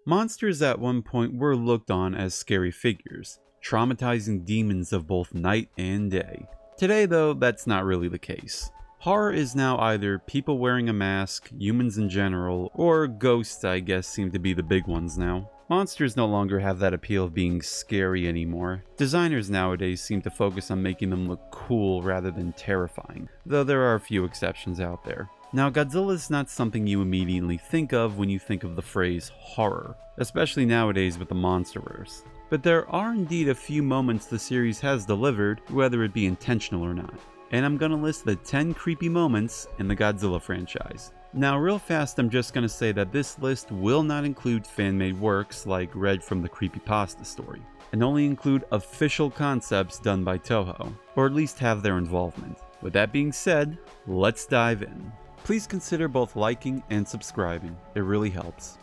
Monsters at one point were looked on as scary figures, traumatizing demons of both night and day. Today though, that's not really the case. Horror is now either people wearing a mask, humans in general, or ghosts I guess seem to be the big ones now. Monsters no longer have that appeal of being scary anymore. Designers nowadays seem to focus on making them look cool rather than terrifying, though there are a few exceptions out there. Now, Godzilla is not something you immediately think of when you think of the phrase horror, especially nowadays with the Monsterverse. But there are indeed a few moments the series has delivered, whether it be intentional or not. And I'm gonna list the 10 creepy moments in the Godzilla franchise. Now real fast, I'm just gonna say that this list will not include fan-made works like read from the creepypasta story, and only include official concepts done by Toho, or at least have their involvement. With that being said, let's dive in. Please consider both liking and subscribing, it really helps.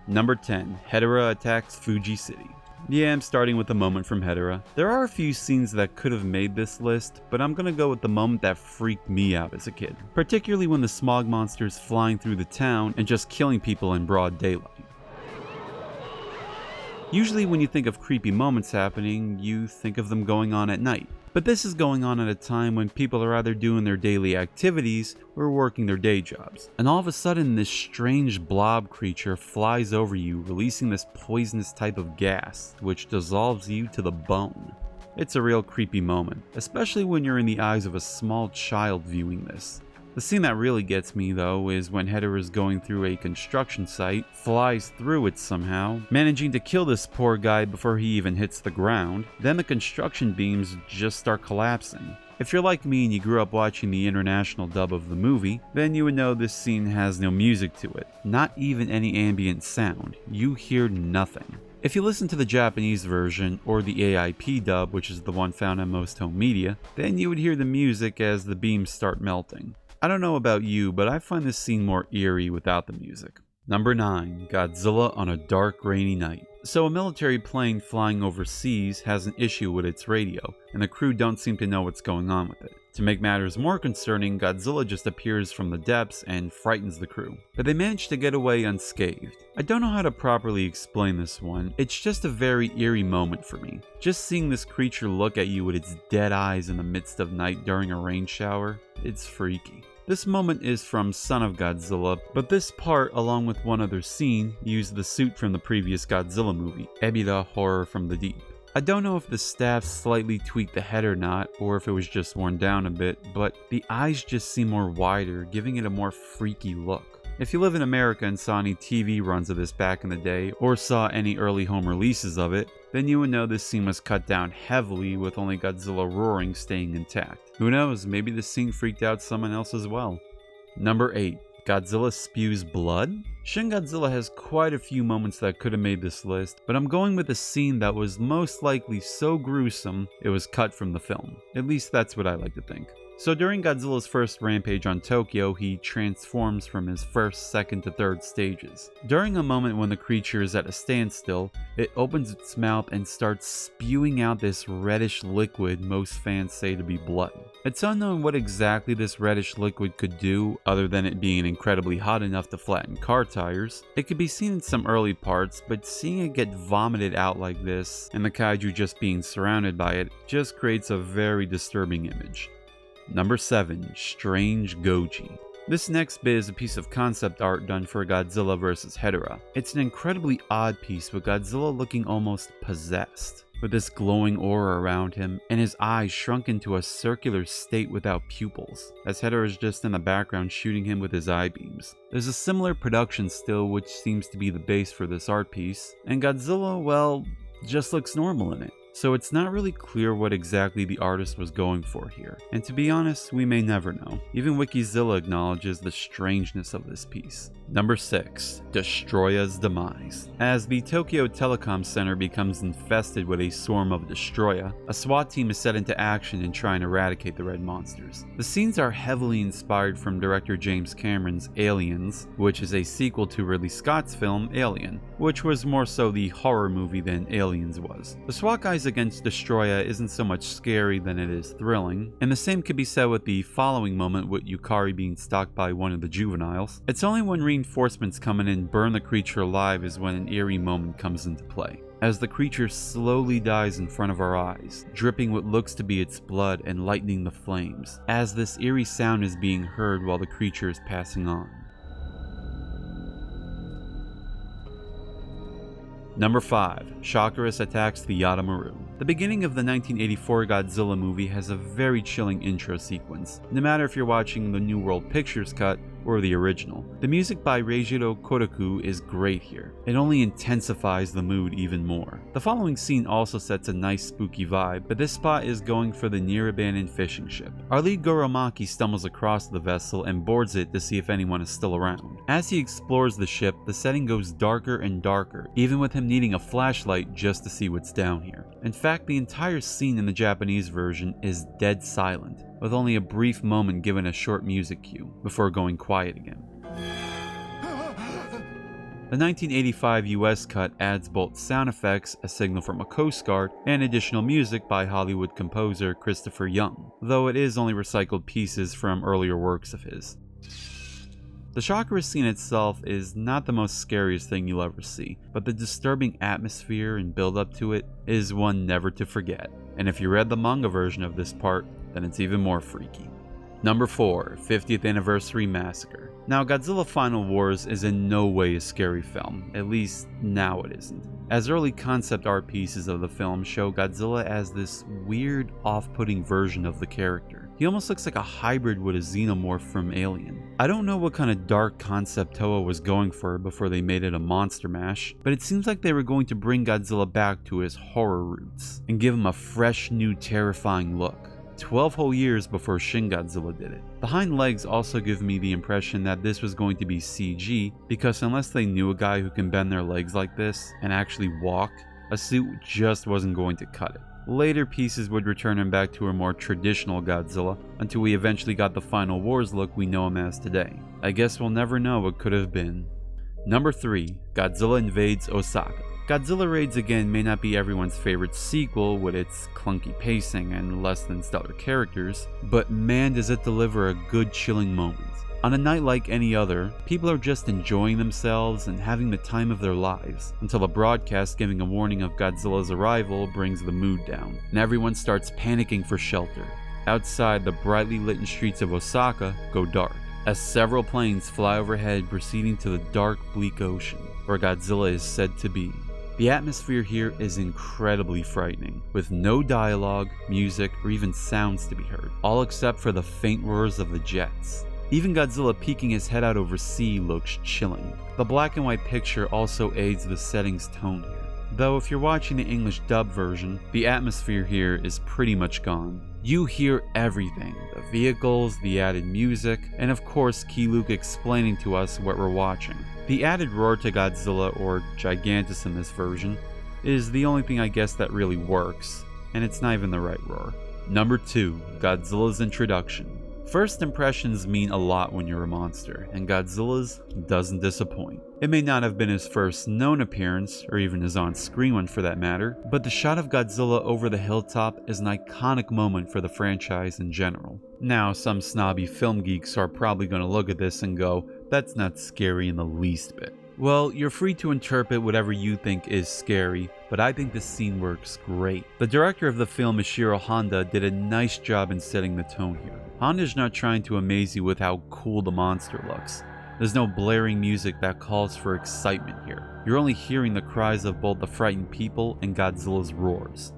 Number 10, Hedorah attacks Fuji City. Yeah, I'm starting with the moment from Hedorah. There are a few scenes that could have made this list, but I'm gonna go with the moment that freaked me out as a kid. Particularly when the smog monster's flying through the town and just killing people in broad daylight. Usually when you think of creepy moments happening, you think of them going on at night. But this is going on at a time when people are either doing their daily activities or working their day jobs. And all of a sudden this strange blob creature flies over you, releasing this poisonous type of gas, which dissolves you to the bone. It's a real creepy moment, especially when you're in the eyes of a small child viewing this. The scene that really gets me though is when Hedorah is going through a construction site, flies through it somehow, managing to kill this poor guy before he even hits the ground. Then the construction beams just start collapsing. If you're like me and you grew up watching the international dub of the movie, then you would know this scene has no music to it, not even any ambient sound. You hear nothing. If you listen to the Japanese version, or the AIP dub, which is the one found on most home media, then you would hear the music as the beams start melting. I don't know about you, but I find this scene more eerie without the music. Number 9, Godzilla on a dark rainy night. So a military plane flying overseas has an issue with its radio, and the crew don't seem to know what's going on with it. To make matters more concerning, Godzilla just appears from the depths and frightens the crew. But they manage to get away unscathed. I don't know how to properly explain this one, it's just a very eerie moment for me. Just seeing this creature look at you with its dead eyes in the midst of night during a rain shower, it's freaky. This moment is from Son of Godzilla, but this part, along with one other scene, used the suit from the previous Godzilla movie, Ebirah Horror from the Deep. I don't know if the staff slightly tweaked the head or not, or if it was just worn down a bit, but the eyes just seem more wider, giving it a more freaky look. If you live in America and saw any TV runs of this back in the day, or saw any early home releases of it, then you would know this scene was cut down heavily with only Godzilla roaring staying intact. Who knows, maybe this scene freaked out someone else as well. Number 8. Godzilla spews blood? Shin Godzilla has quite a few moments that could have made this list, but I'm going with a scene that was most likely so gruesome it was cut from the film. At least that's what I like to think. So during Godzilla's first rampage on Tokyo, he transforms from his first, second to third stages. During a moment when the creature is at a standstill, it opens its mouth and starts spewing out this reddish liquid most fans say to be blood. It's unknown what exactly this reddish liquid could do other than it being incredibly hot enough to flatten car tires. It could be seen in some early parts, but seeing it get vomited out like this and the kaiju just being surrounded by it just creates a very disturbing image. Number 7. Strange Goji. This next bit is a piece of concept art done for Godzilla vs. Hedorah. It's an incredibly odd piece with Godzilla looking almost possessed, with this glowing aura around him and his eyes shrunk into a circular state without pupils, as Hedorah is just in the background shooting him with his eye beams. There's a similar production still which seems to be the base for this art piece, and Godzilla, well, just looks normal in it. So it's not really clear what exactly the artist was going for here, and to be honest, we may never know. Even Wikizilla acknowledges the strangeness of this piece. Number 6. Destroya's Demise. As the Tokyo Telecom Center becomes infested with a swarm of Destroya, a SWAT team is set into action in trying to eradicate the red monsters. The scenes are heavily inspired from director James Cameron's Aliens, which is a sequel to Ridley Scott's film Alien, which was more so the horror movie than Aliens was. The SWAT guys rise against Destroya isn't so much scary than it is thrilling, and the same could be said with the following moment with Yukari being stalked by one of the juveniles. It's only when reinforcements come in and burn the creature alive is when an eerie moment comes into play, as the creature slowly dies in front of our eyes, dripping what looks to be its blood and lightening the flames, as this eerie sound is being heard while the creature is passing on. Number 5. Chakras attacks the Yatamaru. The beginning of the 1984 Godzilla movie has a very chilling intro sequence, no matter if you're watching the New World Pictures cut or the original. The music by Reijiro Kotoku is great here. It only intensifies the mood even more. The following scene also sets a nice spooky vibe, but this spot is going for the near abandoned fishing ship. Our lead Goromaki stumbles across the vessel and boards it to see if anyone is still around. As he explores the ship, the setting goes darker and darker, even with him needing a flashlight just to see what's down here. In fact, the entire scene in the Japanese version is dead silent, with only a brief moment given a short music cue, before going quiet again. The 1985 US cut adds both sound effects, a signal from a Coast Guard, and additional music by Hollywood composer Christopher Young, though it is only recycled pieces from earlier works of his. The chakra scene itself is not the most scariest thing you'll ever see, but the disturbing atmosphere and build up to it is one never to forget. And if you read the manga version of this part, then it's even more freaky. Number 4. 50th Anniversary Massacre. Now, Godzilla Final Wars is in no way a scary film, at least now it isn't, as early concept art pieces of the film show Godzilla as this weird, off-putting version of the character. He almost looks like a hybrid with a xenomorph from Alien. I don't know what kind of dark concept Toei was going for before they made it a monster mash, but it seems like they were going to bring Godzilla back to his horror roots and give him a fresh, new, terrifying look. 12 whole years before Shin Godzilla did it. The hind legs also give me the impression that this was going to be CG, because unless they knew a guy who can bend their legs like this and actually walk, a suit just wasn't going to cut it. Later pieces would return him back to a more traditional Godzilla, until we eventually got the Final Wars look we know him as today. I guess we'll never know what could have been. Number 3. Godzilla Invades Osaka. Godzilla Raids again may not be everyone's favorite sequel with its clunky pacing and less than stellar characters, but man does it deliver a good chilling moment. On a night like any other, people are just enjoying themselves and having the time of their lives, until a broadcast giving a warning of Godzilla's arrival brings the mood down, and everyone starts panicking for shelter. Outside, the brightly lit streets of Osaka go dark, as several planes fly overhead proceeding to the dark, bleak ocean, where Godzilla is said to be. The atmosphere here is incredibly frightening, with no dialogue, music, or even sounds to be heard, all except for the faint roars of the jets. Even Godzilla peeking his head out over sea looks chilling. The black and white picture also aids the setting's tone here, though if you're watching the English dub version, the atmosphere here is pretty much gone. You hear everything, the vehicles, the added music, and of course Key Luke explaining to us what we're watching. The added roar to Godzilla, or Gigantus in this version, is the only thing I guess that really works, and it's not even the right roar. Number 2. Godzilla's Introduction. First impressions mean a lot when you're a monster, and Godzilla's doesn't disappoint. It may not have been his first known appearance, or even his on-screen one for that matter, but the shot of Godzilla over the hilltop is an iconic moment for the franchise in general. Now, some snobby film geeks are probably going to look at this and go, that's not scary in the least bit. Well, you're free to interpret whatever you think is scary, but I think this scene works great. The director of the film, Ishiro Honda, did a nice job in setting the tone here. Honda's not trying to amaze you with how cool the monster looks. There's no blaring music that calls for excitement here. You're only hearing the cries of both the frightened people and Godzilla's roars.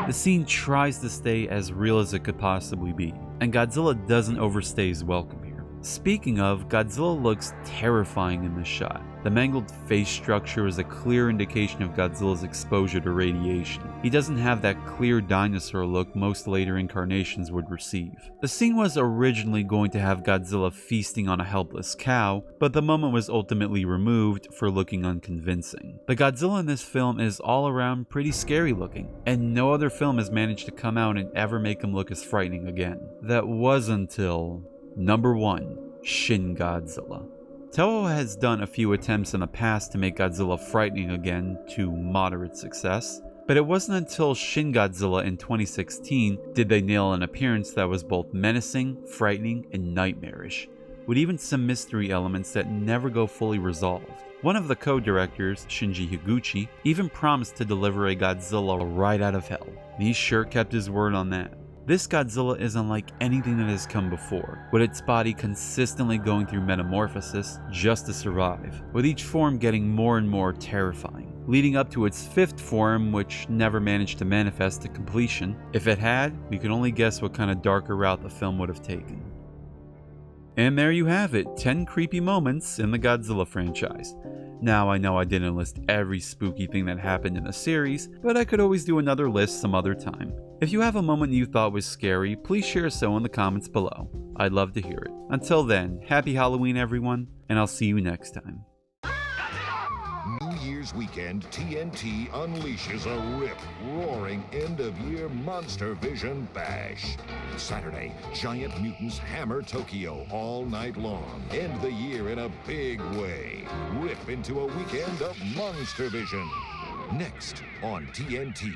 The scene tries to stay as real as it could possibly be, and Godzilla doesn't overstay his welcome here. Speaking of, Godzilla looks terrifying in this shot. The mangled face structure is a clear indication of Godzilla's exposure to radiation. He doesn't have that clear dinosaur look most later incarnations would receive. The scene was originally going to have Godzilla feasting on a helpless cow, but the moment was ultimately removed for looking unconvincing. The Godzilla in this film is all around pretty scary looking, and no other film has managed to come out and ever make him look as frightening again. That was until Number 1. Shin Godzilla. Toho has done a few attempts in the past to make Godzilla frightening again, to moderate success, but it wasn't until Shin Godzilla in 2016 did they nail an appearance that was both menacing, frightening, and nightmarish, with even some mystery elements that never go fully resolved. One of the co-directors, Shinji Higuchi, even promised to deliver a Godzilla right out of hell. And he sure kept his word on that. This Godzilla is unlike anything that has come before, with its body consistently going through metamorphosis just to survive, with each form getting more and more terrifying, leading up to its fifth form, which never managed to manifest to completion. If it had, we can only guess what kind of darker route the film would have taken. And there you have it, 10 creepy moments in the Godzilla franchise. Now I know I didn't list every spooky thing that happened in the series, but I could always do another list some other time. If you have a moment you thought was scary, please share so in the comments below. I'd love to hear it. Until then, happy Halloween everyone, and I'll see you next time. New Year's weekend, TNT unleashes a rip-roaring end-of-year Monster Vision bash. Saturday, giant mutants hammer Tokyo all night long. End the year in a big way. Rip into a weekend of Monster Vision. Next on TNT.